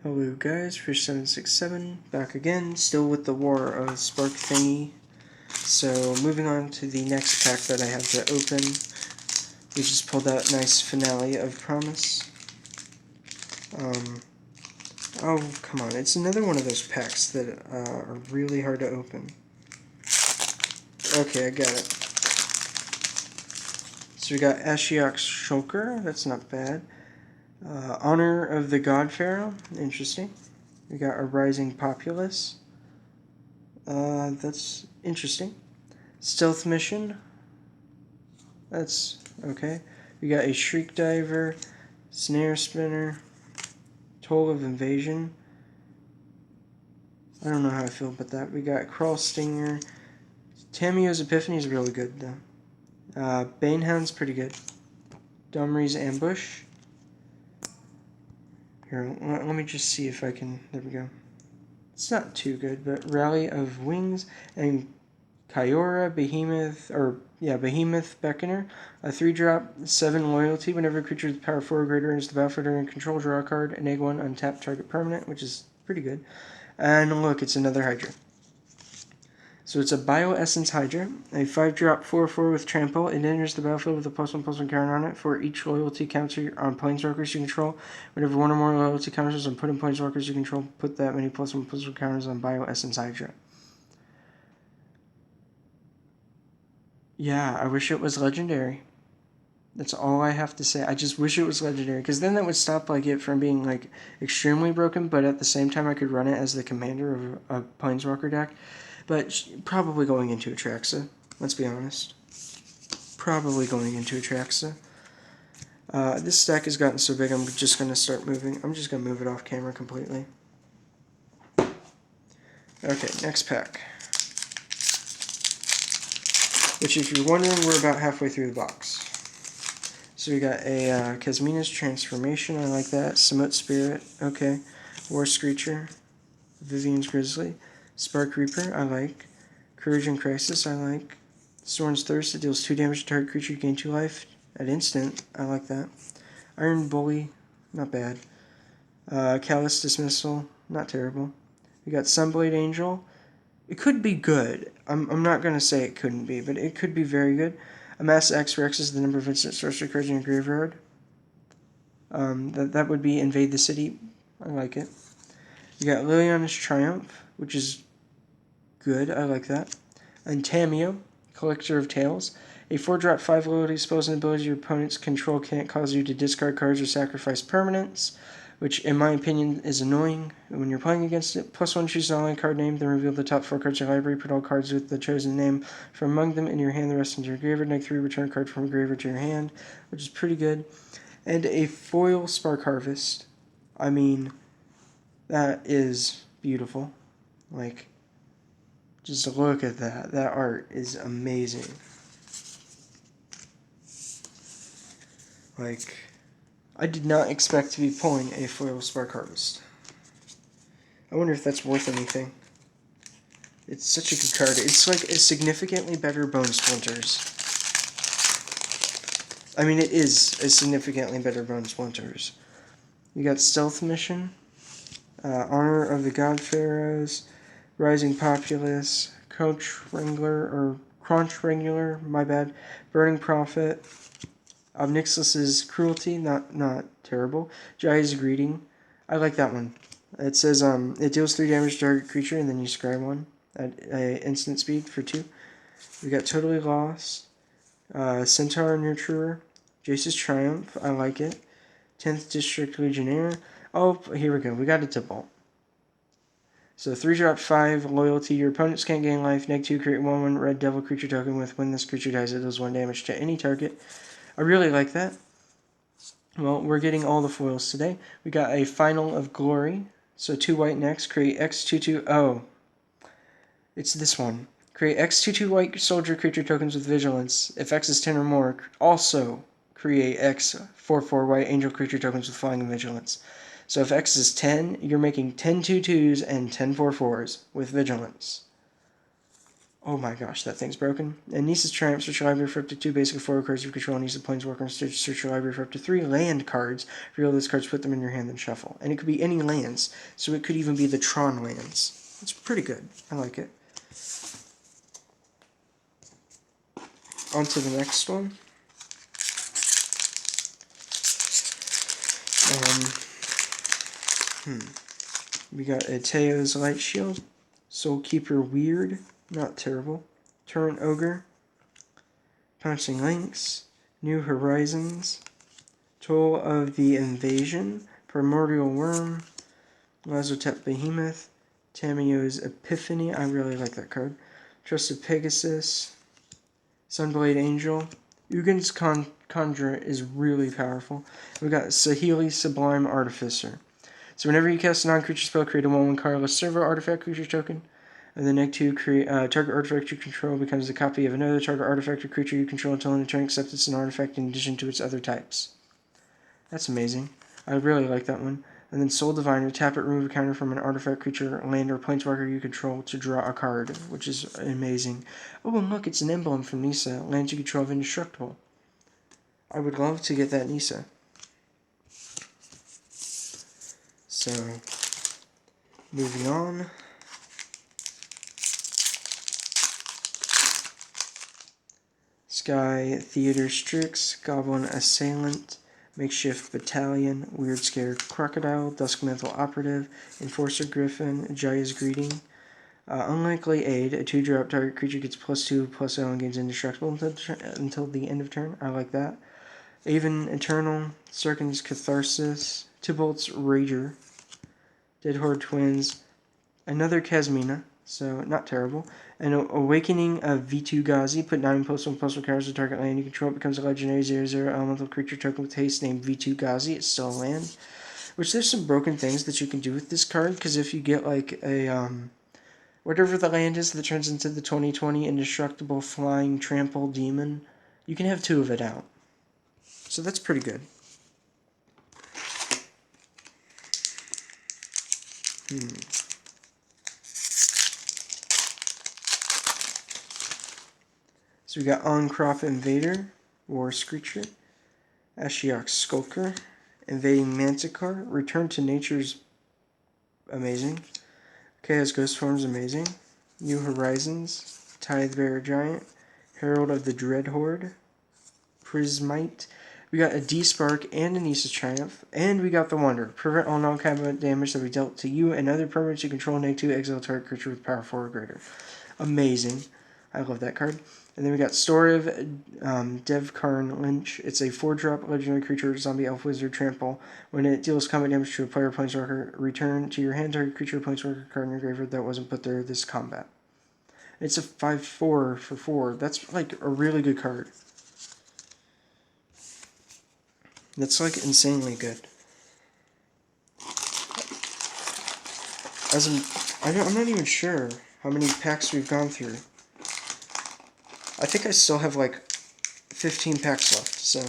Hello guys, Fish767 back again, still with the War of Spark thingy. So moving on to the next pack that I have to open. We just pulled out nice Finale of Promise. Oh come on, it's another one of those packs that are really hard to open. Okay, I got it. So we got Ashiok Shulker, that's not bad. Honor of the God Pharaoh, interesting. We got a Rising Populace. That's interesting. Stealth Mission. That's okay. We got a Shriek Diver, Snare Spinner, Toll of Invasion. I don't know how I feel about that. We got Crawl Stinger. Tamiyo's Epiphany is really good though. Banehound's pretty good. Domri's Ambush. Here, let me just see if I can. There we go. It's not too good, but Rally of Wings and Kyora, Behemoth Beckoner, a 3-drop, 7 loyalty. Whenever a creature with power 4 or greater enters the battlefield during control, draw a card, and egg 1, untap target permanent, which is pretty good. And look, it's another Hydra. So it's a Bioessence Hydra, a 5-drop 4/4 with Trample. It enters the battlefield with a +1/+1 counter on it. For each loyalty counter on Planeswalkers you control, whenever one or more loyalty counters are put in Planeswalkers you control, put that many +1/+1 counters on Bioessence Hydra. Yeah, I wish it was legendary. That's all I have to say. I just wish it was legendary, because then that would stop it from being extremely broken, but at the same time I could run it as the commander of a Planeswalker deck. But probably going into Atraxa, let's be honest. Probably going into Atraxa. This stack has gotten so big I'm just going to start moving. I'm just going to move it off camera completely. Okay, next pack. Which, if you're wondering, we're about halfway through the box. So we got a Kasmina's Transformation, I like that. Samut Spirit, okay. War Screecher, Vivian's Grizzly, Spark Reaper, I like. Courage in Crisis, I like. Sorin's Thirst, it deals 2 damage to target creature, you gain 2 life at instant, I like that. Iron Bully, not bad. Callous Dismissal, not terrible. We got Sunblade Angel. It could be good. I'm not going to say it couldn't be, but it could be very good. Amass X Rexes the number of instant sorcery cards in your graveyard. That would be Invade the City. I like it. You got Liliana's Triumph, which is good. I like that. And Tamiyo, Collector of Tales. A 4-drop 5 loyalty spells and abilities your opponent's control can't cause you to discard cards or sacrifice permanents, which in my opinion is annoying when you're playing against it. +1, choose an online card name, then reveal the top 4 cards of your library, put all cards with the chosen name from among them in your hand, the rest into your graveyard. Neg 3, return a card from a graveyard to your hand, which is pretty good. And a foil Spark Harvest. I mean, that is beautiful. Just look at that. That art is amazing. I did not expect to be pulling a foil Spark Harvest. I wonder if that's worth anything. It's such a good card. It's like a significantly better Bone Splinters. I mean, it is a significantly better Bone Splinters. You got Stealth Mission, Honor of the God Pharaohs, Rising Populace, Crunch Wrangler, my bad, Burning Prophet, Obnixlus's Cruelty, not terrible. Jai's Greeting, I like that one. It says it deals 3 damage to target creature, and then you scry 1 at instant speed for 2. We got Totally Lost, Centaur Nurturer, Jace's Triumph, I like it. 10th District Legionnaire. Oh, here we go. We got a Tibalt. So 3-drop 5 loyalty. Your opponents can't gain life. Neg 2, create 1/1 red devil creature token with when this creature dies, it does 1 damage to any target. I really like that. Well, we're getting all the foils today. We got a Final of Glory. So 2 white next. Create X22. Oh, it's this one. Create X22 white soldier creature tokens with vigilance. If X is 10 or more, also create X 4/4 white angel creature tokens with flying and vigilance. So if X is 10, you're making 10 2/2s and 10 4/4s with vigilance. Oh my gosh, that thing's broken. And Nisa's Triumph, search your library for up to 2 basic forward cards you control. Nisa Planeswalker, and search your library for up to 3 land cards. Reveal those cards, put them in your hand, then shuffle. And it could be any lands, so it could even be the Tron lands. It's pretty good. I like it. On to the next one. We got Eteo's Light Shield, Soulkeeper Weird, not terrible, Torrent Ogre, Pouncing Lynx, New Horizons, Toll of the Invasion, Primordial Worm, Lazotep Behemoth, Tamiyo's Epiphany, I really like that card, Trusted Pegasus, Sunblade Angel, Ugin's Conjure is really powerful. We got Saheeli Sublime Artificer. So whenever you cast a non-creature spell, create a 1/1 colorless servo artifact creature token. And then next 2, create target artifact you control becomes a copy of another target artifact or creature you control until in turn accepts it's an artifact in addition to its other types. That's amazing. I really like that one. And then Soul Diviner, tap it, remove a counter from an artifact, creature, land, or planeswalker you control to draw a card, which is amazing. Oh, and look, it's an emblem from Nisa. Lands you control of indestructible. I would love to get that Nisa. So, moving on. Sky Theater Strix, Goblin Assailant, Makeshift Battalion, Weird Scared Crocodile, Duskmantle Operative, Enforcer Griffin, Jaya's Greeting. Unlikely Aid, a 2-drop target creature gets +2/+0 and gains indestructible until the end of turn. I like that. Aven Eternal, Sarkhan's Catharsis, Tybalt's Rager, Dead Horde Twins, another Kasmina, so not terrible. An Awakening of Vitu-Ghazi, put 9 +1/+1 counters to target land you control. It becomes a legendary 0/0 elemental creature token with haste named Vitu-Ghazi. It's still a land. Which there's some broken things that you can do with this card, because if you get like a, whatever the land is that turns into the 2020 Indestructible Flying Trample Demon, you can have 2 of it out. So that's pretty good. So we got Oncrop Invader, War Screecher, Ashiok Skulker, Invading Manticore, Return to Nature's amazing, Chaos Ghost Form's amazing, New Horizons, Tidebearer Giant, Herald of the Dread Horde, Prismite. We got a D-Spark and a Nisa's Triumph, and we got the Wonder. Prevent all non-combat damage that we dealt to you and other permanents you control, -2, exile target creature with power 4 or greater. Amazing. I love that card. And then we got Storiv, Devkarn Lynch. It's a 4-drop legendary creature, zombie elf wizard trample. When it deals combat damage to a player planeswalker, return to your hand target creature planeswalker card in your graveyard that wasn't put there this combat. It's a 5/4 for 4. That's like a really good card. That's like insanely good. I'm not even sure how many packs we've gone through. I think I still have like 15 packs left, so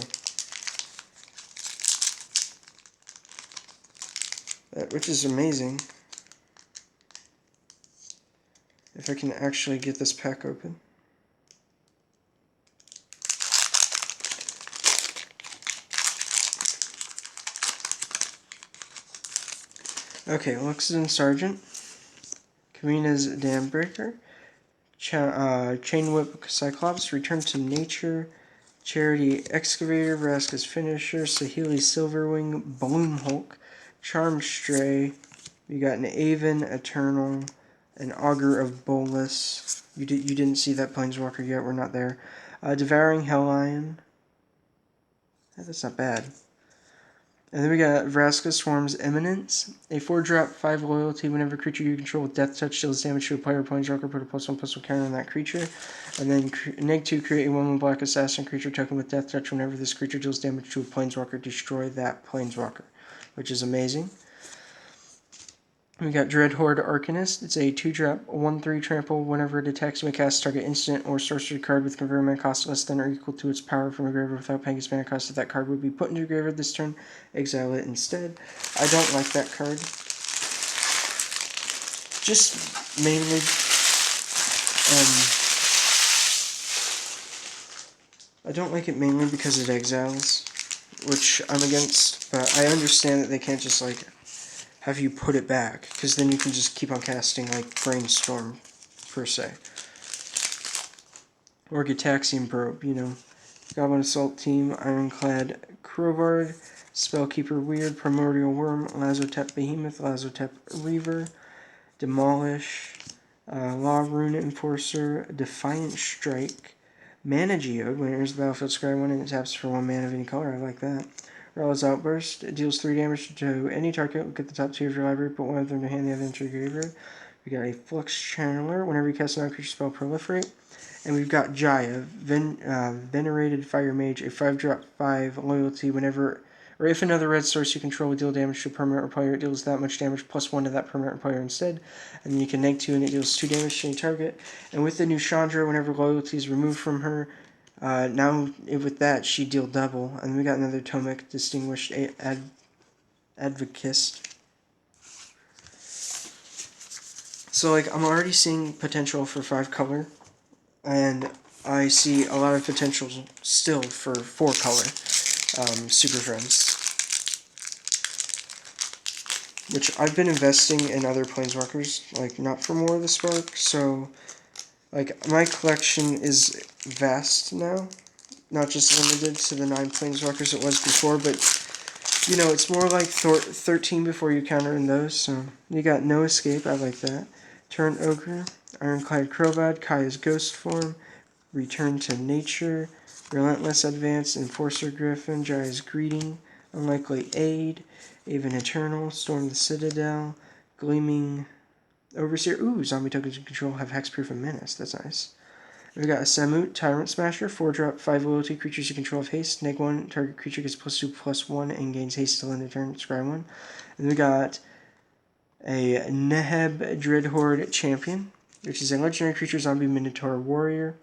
which is amazing. If I can actually get this pack open. Okay, Luxon Sergeant, Kamina's Dambreaker, Chain Whip Cyclops, Return to Nature, Charity Excavator, Vraska's Finisher, Saheeli Silverwing, Bloom Hulk, Charm Stray. We got an Aven Eternal, an Augur of Bolas. You didn't see that Planeswalker yet. We're not there. Devouring Hellion. That's not bad. And then we got Vraska Swarm's Eminence, a 4-drop 5 loyalty. Whenever creature you control with Death Touch deals damage to a player or planeswalker, put a +1/+1 counter on that creature. And then -2, create a 1/1 black assassin creature token with Death Touch. Whenever this creature deals damage to a planeswalker, destroy that planeswalker, which is amazing. We got Dread Horde Arcanist. It's a 2-drop 1/3 trample. Whenever it attacks, you may cast target instant or sorcery card with converted mana cost less than or equal to its power from a graveyard without paying its mana cost. If that card would be put into your graveyard this turn, exile it instead. I don't like that card. Just mainly I don't like it mainly because it exiles, which I'm against, but I understand that they can't just, like, have you put it back, because then you can just keep on casting, like, Brainstorm, per se. Or Gitaxian Probe, you know. Goblin Assault Team, Ironclad Crowbard, Spellkeeper Weird, Primordial Worm, Lazotep Behemoth, Lazotep Reaver, Demolish, Law Rune Enforcer, Defiant Strike, Mana Geode. When it enters the battlefield, scry 1 and it taps for 1 mana of any color. I like that. Rella's Outburst. It deals 3 damage to any target. Look at the top 2 of your library. Put one of them to hand, the other into your graveyard. We got a Flux Channeler. Whenever you cast a non-creature spell, proliferate. And we've got Jaya, Venerated Fire Mage, a 5-drop 5 loyalty. Whenever, or if another red source you control would deal damage to a permanent or player, it deals that much damage plus 1 to that permanent or player instead. And then you can neg 2 and it deals 2 damage to any target. And with the new Chandra, whenever loyalty is removed from her, now with that she deal double. And we got another Tomek, Distinguished Advocist. So, like, I'm already seeing potential for 5 color. And I see a lot of potential still for 4 color Super Friends. Which I've been investing in other Planeswalkers, like, not for more of the Spark, so, like, my collection is vast now. Not just limited to the 9 Planeswalkers it was before, but, you know, it's more like 13 before you counter in those, so you got No Escape, I like that. Turn Ogre, Ironclad Crowbad, Kaya's Ghost Form, Return to Nature, Relentless Advance, Enforcer Griffin, Jaya's Greeting, Unlikely Aid, Aven Eternal, Storm the Citadel, Gleaming Overseer. Ooh, zombie tokens you control have Hexproof and Menace. That's nice. We got a Samut, Tyrant Smasher, 4-drop, 5 loyalty, creatures you control have haste. Neg 1, target creature gets +2/+1 and gains haste till end of turn, scry 1. And we got a Neheb Dreadhorde Champion, which is a legendary creature, zombie minotaur warrior.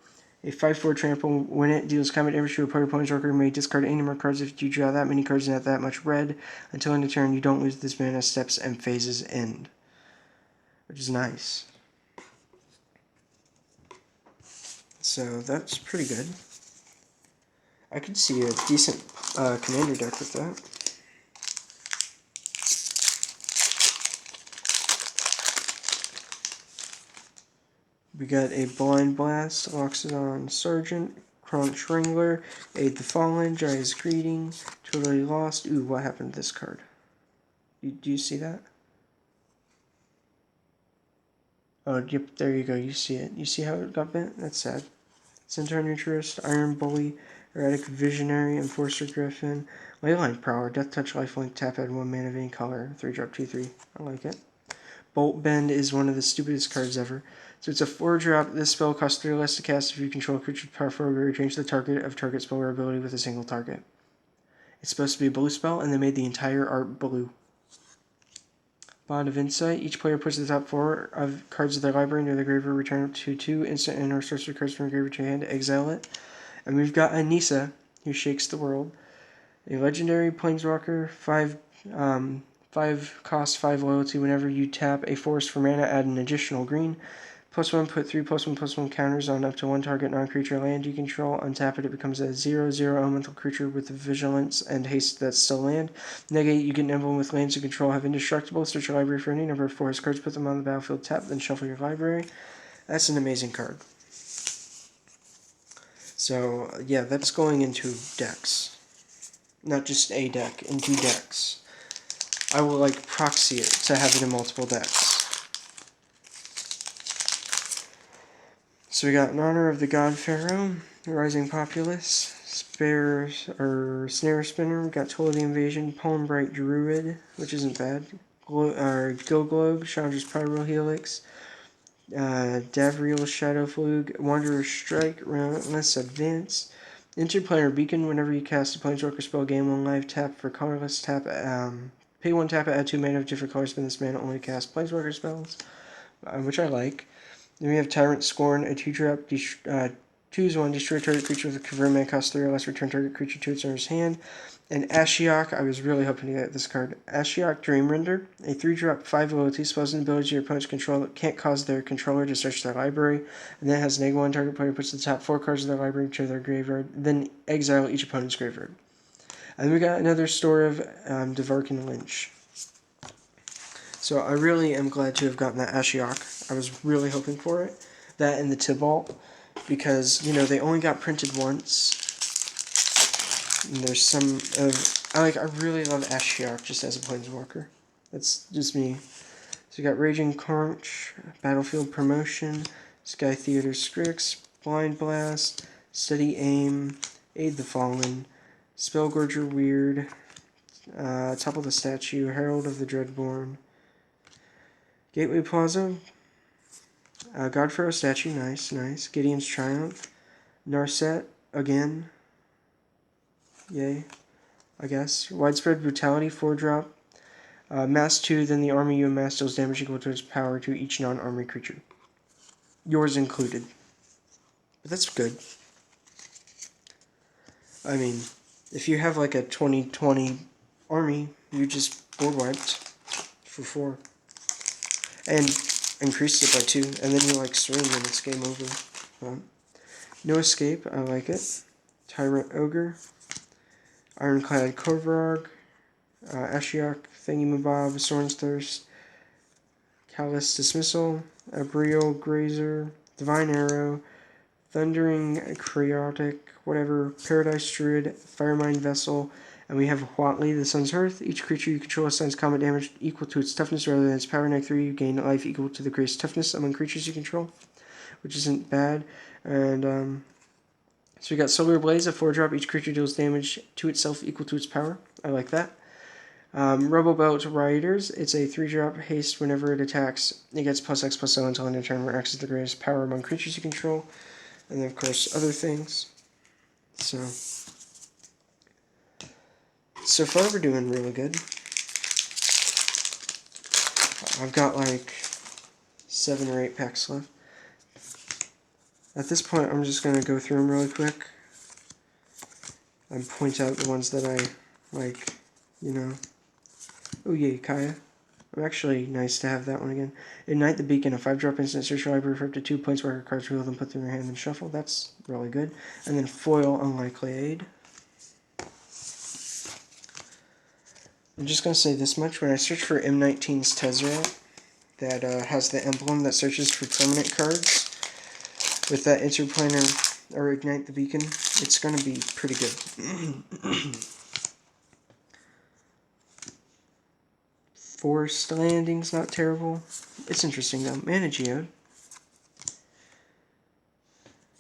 A 5/4 trample. When it deals combat damage to a player, Planeswalker may discard any number of cards if you draw that many cards and have that much red. Until end of turn, you don't lose this mana, steps and phases end. Which is nice. So that's pretty good. I could see a decent commander deck with that. We got a Blind Blast, Loxodon Sergeant, Crunch Wrangler, Aid the Fallen, Jaya's Greeting, Totally Lost. Ooh, what happened to this card? Do you see that? Oh, yep, there you go, you see it. You see how it got bent? That's sad. Centaur Nutriist, Iron Bully, Erratic Visionary, Enforcer Griffin, Leyline Prowler, Death Touch, Lifelink, tap, add 1 mana of any color, 3-drop 2/3. I like it. Bolt Bend is one of the stupidest cards ever. So it's a 4-drop. This spell costs 3 less to cast if you control a creature's powerful or change the target of target spell or ability with a single target. It's supposed to be a blue spell, and they made the entire art blue. Bond of Insight. Each player puts the top 4 of cards of their library into the graveyard, return to 2 instant and or sorcery cards from your graveyard to your hand, exile it. And we've got Anissa, who shakes the world. A legendary planeswalker, 5 cost, 5 loyalty. Whenever you tap a forest for mana, add an additional green. +1, put 3 +1/+1 counters on up to 1 target non-creature land you control. Untap it, it becomes a 0/0 elemental creature with vigilance and haste that's still land. Negate, you get an emblem with lands you control have indestructible. Search your library for any number of forest cards, put them on the battlefield, tap, then shuffle your library. That's an amazing card. So, yeah, that's going into decks. Not just a deck, into decks. I will, like, proxy it to have it in multiple decks. So we got In Honor of the God Pharaoh, Rising Populace, Snare Spinner, we got Toll of the Invasion, Pollenbright Druid, which isn't bad, Go Globe, Chandra's Pyro Helix, Davriel Shadowflug, Wanderer's Strike, Relentless Advance, Interplanar Beacon. Whenever you cast a Planeswalker spell, gain 1 life, tap for colorless, tap, pay 1 tap, add 2 mana of different colors, spend this mana only cast Planeswalker spells, which I like. Then we have Tyrant Scorn, a 2-drop, Choose one, destroy target creature with a convert mana cost 3 or less, return target creature to its owner's hand. And Ashiok, I was really hoping to get this card. Ashiok Dreamrender, a 3-drop 5 loyalty, spells and abilities your opponent's control can't cause their controller to search their library, and then has -1 target player puts the top 4 cards of their library to their graveyard, then exile each opponent's graveyard. And we got another Story of Dvarkin Lynch. So I really am glad to have gotten that Ashiok. I was really hoping for it. That and the Tibalt, because, you know, they only got printed once. And there's some of... I really love Ashiok just as a Planeswalker. That's just me. So we got Raging Conch, Battlefield Promotion, Sky Theater Strix, Blind Blast, Steady Aim, Aid the Fallen, Spellgorger Weird, Topple the Statue, Herald of the Dreadborn, Gateway Plaza, Godpharaoh Statue, nice. Gideon's Triumph, Narset, again, yay, I guess. Widespread Brutality, 4-drop, Mass 2, then the army you amass deals damage equal to its power to each non-army creature. Yours included. But that's good. I mean, if you have like a 2020 army, you just board wiped for 4. And increased it by 2, and then you like swing and it's game over. No Escape, I like it. Tyrant Ogre, Ironclad Kovrog, Ashiok Thingymabob, Sorin's Thirst, Callous Dismissal, Abriel Grazer, Divine Arrow, Thundering Chaotic, whatever, Paradise Druid, Firemind Vessel, and we have Huatli, the Sun's Hearth. Each creature you control assigns combat damage equal to its toughness rather than its power. -3, you gain life equal to the greatest toughness among creatures you control, which isn't bad. And so we got Solar Blaze, a 4-drop. Each creature deals damage to itself equal to its power. I like that. Rebel Belt Riders, it's a 3-drop haste. Whenever it attacks, it gets +X/+0 until end of turn, where X is the greatest power among creatures you control. And then, of course, other things. So far we're doing really good. I've got like 7 or 8 packs left. At this point, I'm just going to go through them really quick and point out the ones that I like, you know. Oh yay, Kaya. Actually, nice to have that one again. Ignite the Beacon, a 5-drop instant, search your library for up to 2 Planeswalker cards, reveal them, put them in your hand, and shuffle. That's really good. And then Foil Unlikely Aid. I'm just going to say this much. When I search for M19's Tezzeret, that has the emblem that searches for permanent cards, with that Interplanar or Ignite the Beacon, it's going to be pretty good. Forest Landing's not terrible. It's interesting though. Mana Geode.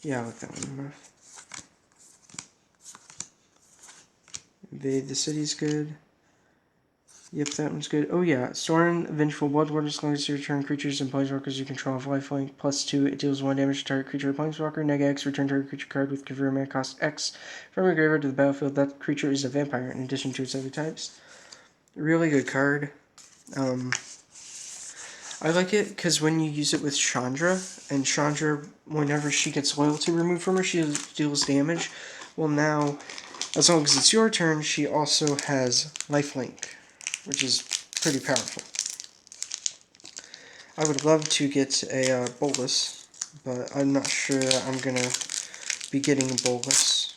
Yeah, I like that one enough. Invade the City's good. Yep, that one's good. Oh yeah, Sorin, Vengeful Bloodlord, as long as you return creatures and planeswalkers you control have lifelink. +2, it deals 1 damage to target creature or planeswalker. -X, return target creature card with convert mana cost X from your graveyard to the battlefield. That creature is a vampire in addition to its other types. Really good card. I like it because when you use it with Chandra, and Chandra, whenever she gets loyalty removed from her, she deals damage. Well now, as long as it's your turn, she also has lifelink, which is pretty powerful. I would love to get a Bolas, but I'm not sure that I'm going to be getting a Bolas.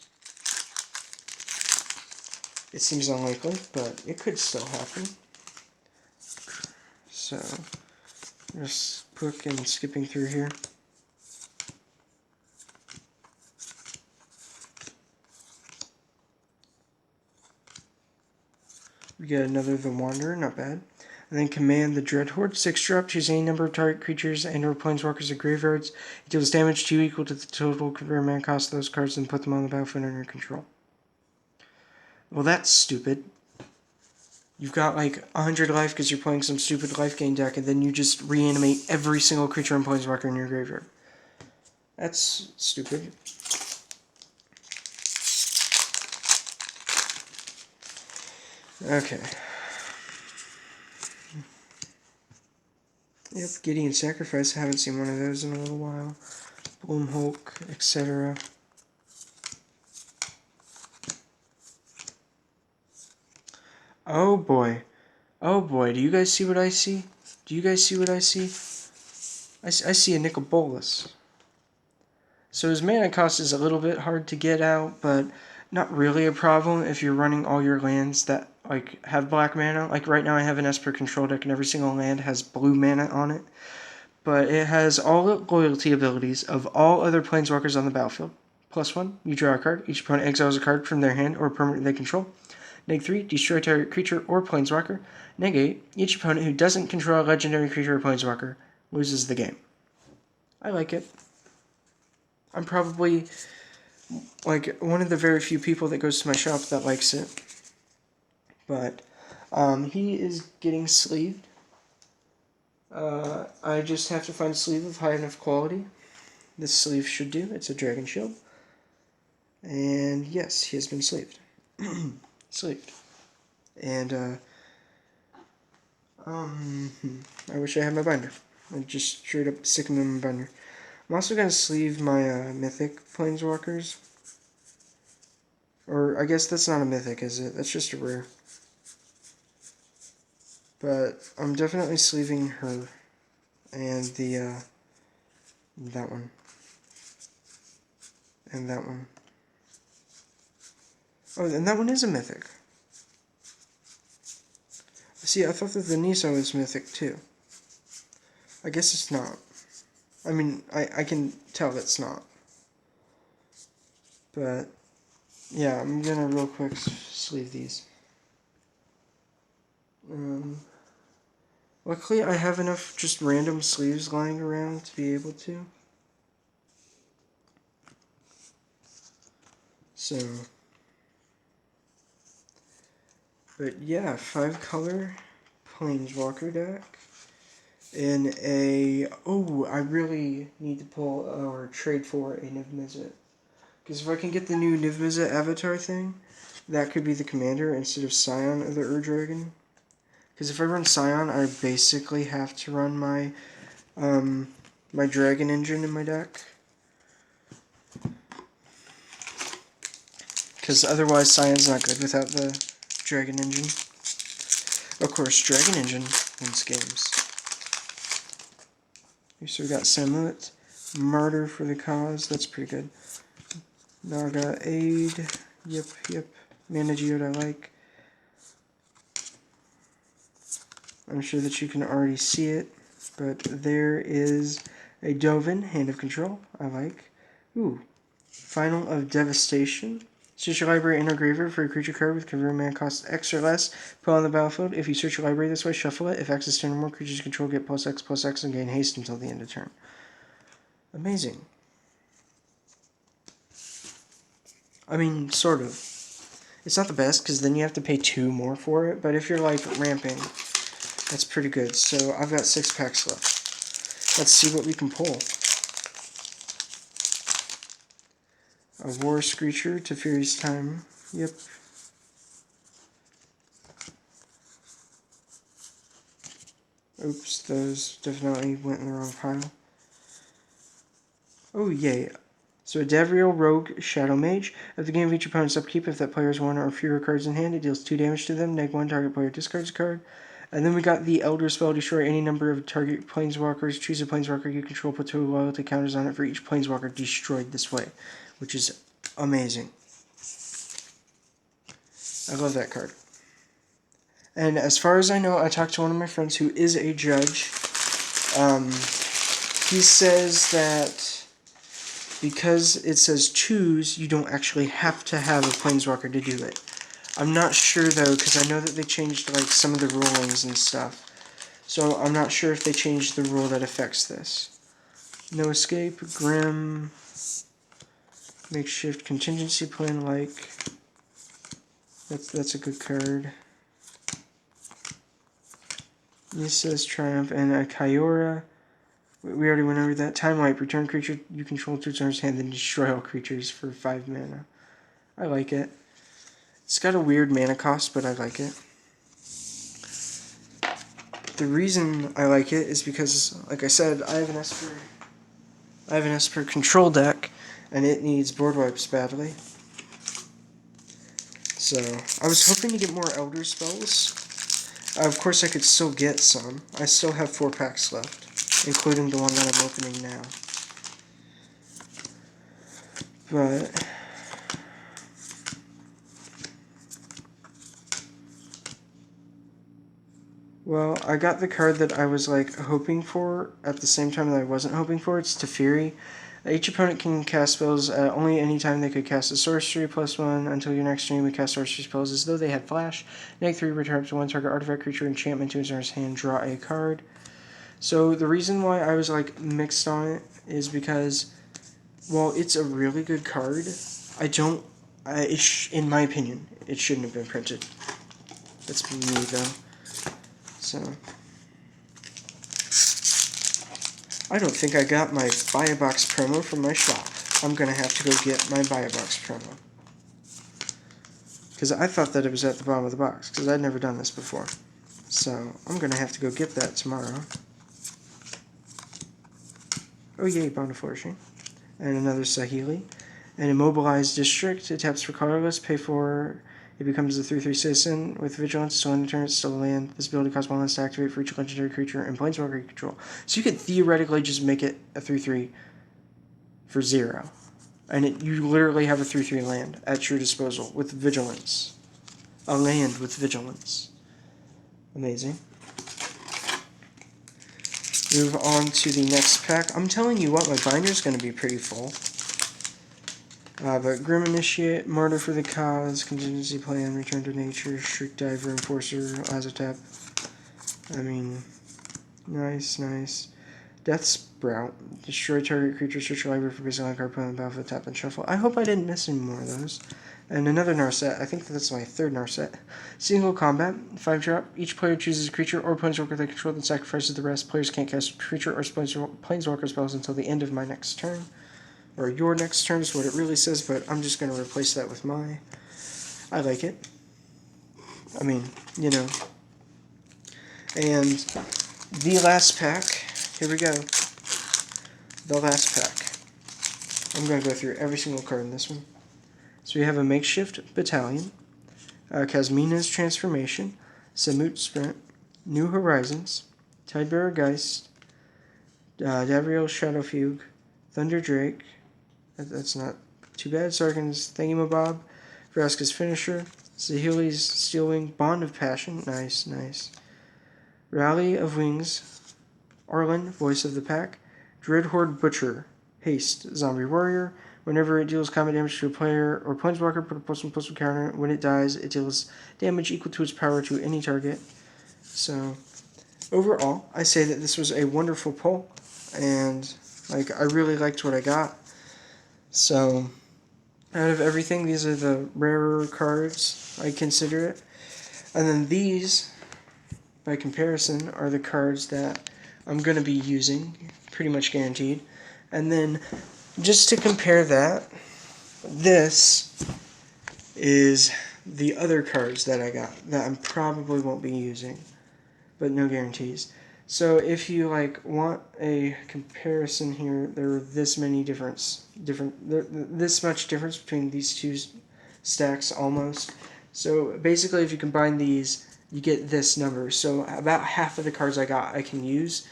It seems unlikely, but it could still happen. So, just quick and skipping through here. We get another The Wanderer, not bad. And then Command the Dreadhorde, 6-drop, choose any number of target creatures and or planeswalkers or graveyards. It deals damage to you equal to the total convert mana cost of those cards and put them on the battlefield under your control. Well, that's stupid. You've got like 100 life because you're playing some stupid life gain deck, and then you just reanimate every single creature and planeswalker in your graveyard. That's stupid. Okay. Yep, Gideon Sacrifice. I haven't seen one of those in a little while. Gloomhulk, etc. Oh boy. Oh boy, do you guys see what I see? Do you guys see what I see? I see a Nicol Bolas. So his mana cost is a little bit hard to get out, but not really a problem if you're running all your lands that like have black mana. Like right now I have an Esper control deck and every single land has blue mana on it. But it has all the loyalty abilities of all other planeswalkers on the battlefield. +1, you draw a card. Each opponent exiles a card from their hand or permanent they control. -3, destroy target creature or planeswalker. -8, each opponent who doesn't control a legendary creature or planeswalker loses the game. I like it. I'm probably like one of the very few people that goes to my shop that likes it. But he is getting sleeved. I just have to find a sleeve of high enough quality. This sleeve should do. It's a Dragon Shield. And yes, he has been sleeved. Sleeved. And I wish I had my binder. I just straight up stick them in my binder. I'm also going to sleeve my Mythic Planeswalkers. Or, I guess that's not a Mythic, is it? That's just a rare. But I'm definitely sleeving her. And the, that one. And that one. Oh, and that one is a Mythic. See, I thought that the Nisa was Mythic, too. I guess it's not. I mean, I can tell it's not. But, yeah, I'm gonna real quick sleeve these. Luckily, I have enough just random sleeves lying around to be able to. So, but yeah, 5-color Planeswalker deck. In a, I really need to pull or trade for a Niv Mizzet. Because if I can get the new Niv Mizzet avatar thing, that could be the commander instead of Scion of the Ur-Dragon. Because if I run Scion, I basically have to run my my Dragon Engine in my deck. Because otherwise Scion's not good without the Dragon Engine. Of course, Dragon Engine wins games. So we got Samut, Martyr for the Cause, that's pretty good. Naga Aid, yep. Mana Geode I like. I'm sure that you can already see it, but there is a Dovin, Hand of Control, I like. Ooh, Final of Devastation. Search your library and engraver for a creature card with converted mana cost X or less. Put on the battlefield. If you search your library this way, shuffle it. If X is 10 or more, creatures you control get +X and gain haste until the end of turn. Amazing. I mean, sort of. It's not the best, because then you have to pay 2 more for it, but if you're, like, ramping, that's pretty good. So, I've got 6 packs left. Let's see what we can pull. A War Screecher, Teferi's Time. Yep. Oops, those definitely went in the wrong pile. Oh, yay. So a Davriel Rogue Shadow Mage. At the game of each opponent's upkeep, if that player has 1 or fewer cards in hand, it deals 2 damage to them. -1, target player discards a card. And then we got the Elder Spell, destroy any number of target planeswalkers. Choose a planeswalker you control, put 2 loyalty counters on it for each planeswalker destroyed this way. Which is amazing. I love that card. And as far as I know, I talked to one of my friends who is a judge. He says that because it says choose, you don't actually have to have a planeswalker to do it. I'm not sure though, because I know that they changed like some of the rulings and stuff. So I'm not sure if they changed the rule that affects this. No Escape, Grim, Makeshift Contingency Plan, like that's a good card. This says Triumph and a Kyora. We already went over that. Time Wipe. Return creature you control to its owner's hand, then destroy all creatures for 5 mana. I like it. It's got a weird mana cost, but I like it. The reason I like it is because, like I said, I have an Esper I have an Esper control deck, and it needs board wipes badly. So, I was hoping to get more Elder spells. Of course, I could still get some. I still have 4 packs left, including the one that I'm opening now. But well, I got the card that I was like hoping for at the same time that I wasn't hoping for. It's Teferi. Each opponent can cast spells only any time they could cast a sorcery +1 until your next turn. You may cast sorcery spells as though they had flash. -3, return up to 1 target artifact, creature, enchantment to his hand, draw a card. So the reason why I was like mixed on it is because, while it's a really good card, I don't, in my opinion, it shouldn't have been printed. That's me though. So, I don't think I got my Buy a Box promo from my shop. I'm going to have to go get my Buy a Box promo. Because I thought that it was at the bottom of the box, because I'd never done this before. So, I'm going to have to go get that tomorrow. Oh yay, Bond of Flourishing. And another Saheeli. An Immobilized District. It taps for colorless, pay for... It becomes a 3/3 citizen with vigilance, still in the turn, it's still a land. This ability costs 1 less to activate for each legendary creature and planeswalker you control. So you could theoretically just make it a 3/3 for 0. And you literally have a 3/3 land at your disposal with vigilance. A land with vigilance. Amazing. Move on to the next pack. I'm telling you what, my binder's going to be pretty full. But Grim Initiate, Martyr for the Cause, Contingency Plan, Return to Nature, Shriek Diver, Enforcer, Lazotep. I mean, nice, nice. Death Sprout, destroy target creature, search your library for basic land card, put on the battlefield, tap and shuffle. I hope I didn't miss any more of those. And another Narset, I think that's my 3rd Narset. Single combat, 5-drop. Each player chooses a creature or planeswalker they control, then sacrifices the rest. Players can't cast creature or planeswalker spells until the end of my next turn. Or your next turn is what it really says, but I'm just going to replace that with my. I like it. I mean, you know. And the last pack, here we go. The last pack. I'm going to go through every single card in this one. So we have a Makeshift Battalion, Kasmina's Transformation, Samut Sprint, New Horizons, Tidebearer Geist, Davriel Shadowfugue, Thunder Drake, that's not too bad, Sarkhan's Thingamabob, Vraska's Finisher, Saheeli's Steelwing, Bond of Passion, nice, nice, Rally of Wings, Arlen, Voice of the Pack, Dreadhorde Butcher, Haste, Zombie Warrior. Whenever it deals combat damage to a player or planeswalker, put a +1/+1 counter. When it dies, it deals damage equal to its power to any target. So, overall, I say that this was a wonderful pull, and like I really liked what I got. So, out of everything, these are the rarer cards, I consider it. And then these, by comparison, are the cards that I'm going to be using, pretty much guaranteed. And then, just to compare that, this is the other cards that I got that I probably won't be using, but no guarantees. So if you like want a comparison here, there are this much difference between these two stacks almost. So basically, if you combine these, you get this number. So about half of the cards I got I can use.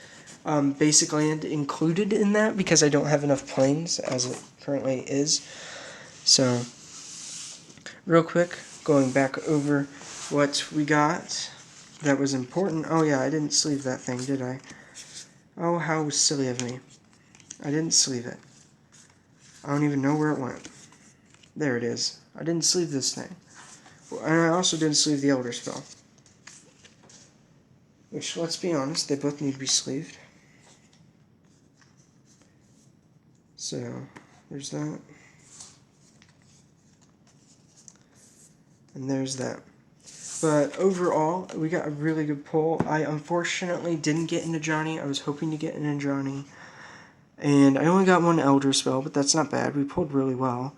Basic land included in that because I don't have enough planes as it currently is. So, real quick, going back over what we got that was important. Oh yeah, I didn't sleeve that thing, did I? Oh, how silly of me. I didn't sleeve it. I don't even know where it went. There it is. I didn't sleeve this thing. And I also didn't sleeve the Elder Spell. Which, let's be honest, they both need to be sleeved. So, there's that. And there's that. But overall, we got a really good pull. I unfortunately didn't get into Johnny. I was hoping to get into Johnny. And I only got one Elder Spell, but that's not bad. We pulled really well.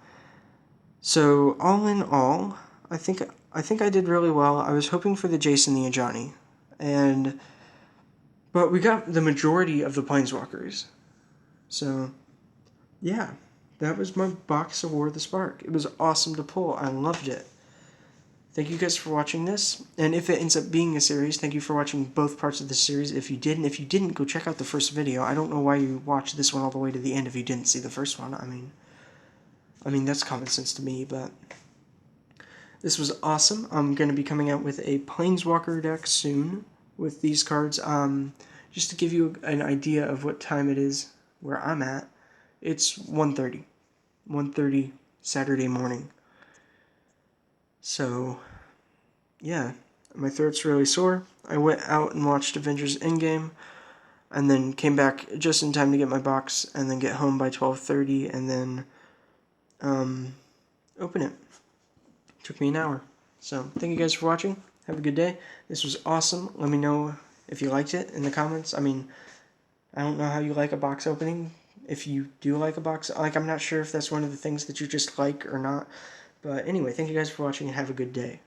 So, all in all, I think I did really well. I was hoping for the Jason the Ajani. But we got the majority of the Planeswalkers. So, yeah, that was my box of War of the Spark. It was awesome to pull. I loved it. Thank you guys for watching this. And if it ends up being a series, thank you for watching both parts of the series. If you didn't, go check out the first video. I don't know why you watched this one all the way to the end if you didn't see the first one. I mean that's common sense to me, but this was awesome. I'm going to be coming out with a Planeswalker deck soon with these cards. Just to give you an idea of what time it is where I'm at, it's 1:30 Saturday morning. So, yeah, my throat's really sore. I went out and watched Avengers Endgame, and then came back just in time to get my box, and then get home by 12:30, and then open it. Took me an hour. So, thank you guys for watching. Have a good day. This was awesome. Let me know if you liked it in the comments. I mean, I don't know how you like a box opening. If you do like a box, I'm not sure if that's one of the things that you just like or not. But anyway, thank you guys for watching and have a good day.